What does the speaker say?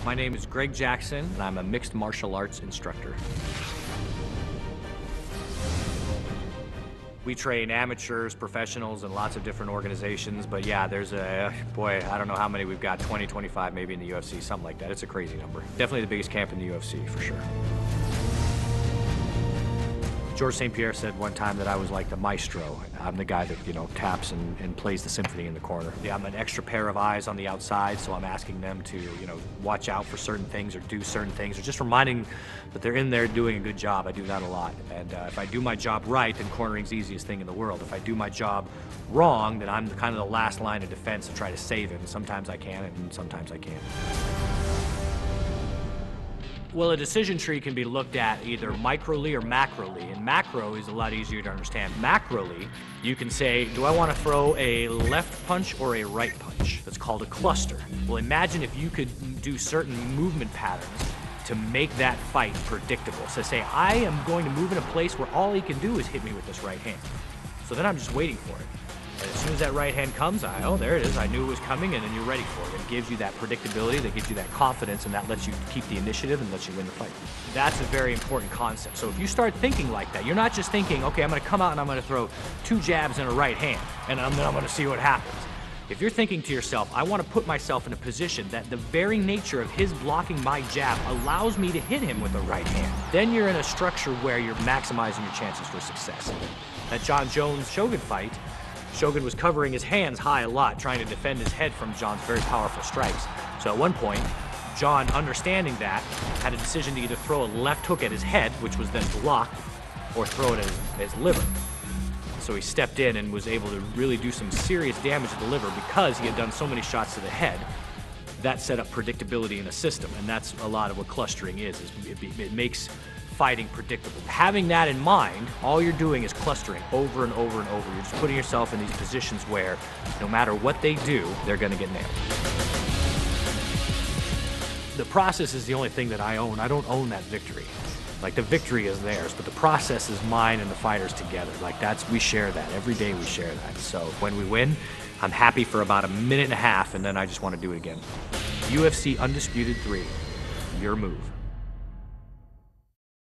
My name is Greg Jackson, and I'm a mixed martial arts instructor. We train amateurs, professionals, and lots of different organizations, but yeah, there's I don't know how many we've got, 20, 25 maybe in the UFC, something like that. It's a crazy number. Definitely the biggest camp in the UFC, for sure. George St. Pierre said one time that I was like the maestro. I'm the guy that, taps and plays the symphony in the corner. Yeah, I'm an extra pair of eyes on the outside, so I'm asking them to, watch out for certain things or do certain things, or just reminding that they're in there doing a good job. I do that a lot. And if I do my job right, then cornering's the easiest thing in the world. If I do my job wrong, then I'm kind of the last line of defense to try to save him. Sometimes I can, and sometimes I can't. Well, a decision tree can be looked at either microly or macroly, and macro is a lot easier to understand. Macroly, you can say, do I want to throw a left punch or a right punch? That's called a cluster. Well, imagine if you could do certain movement patterns to make that fight predictable. So say, I am going to move in a place where all he can do is hit me with this right hand. So then I'm just waiting for it. And as soon as that right hand comes, oh, there it is. I knew it was coming, and then you're ready for it. It gives you that predictability, that gives you that confidence, and that lets you keep the initiative and lets you win the fight. That's a very important concept. So if you start thinking like that, you're not just thinking, okay, I'm going to come out and I'm going to throw 2 jabs and a right hand, and then I'm going to see what happens. If you're thinking to yourself, I want to put myself in a position that the very nature of his blocking my jab allows me to hit him with the right hand, then you're in a structure where you're maximizing your chances for success. That John Jones-Shogun fight, Shogun was covering his hands high a lot, trying to defend his head from John's very powerful strikes. So at one point, John, understanding that, had a decision to either throw a left hook at his head, which was then blocked, or throw it at his liver. So he stepped in and was able to really do some serious damage to the liver because he had done so many shots to the head. That set up predictability in a system, and that's a lot of what clustering is it makes fighting predictable. Having that in mind, all you're doing is clustering over and over and over. You're just putting yourself in these positions where no matter what they do, they're going to get nailed. The process is the only thing that I own. I don't own that victory. Like, the victory is theirs, but the process is mine and the fighters together. Like, we share that. Every day we share that. So when we win, I'm happy for about a minute and a half, and then I just want to do it again. UFC Undisputed 3, your move.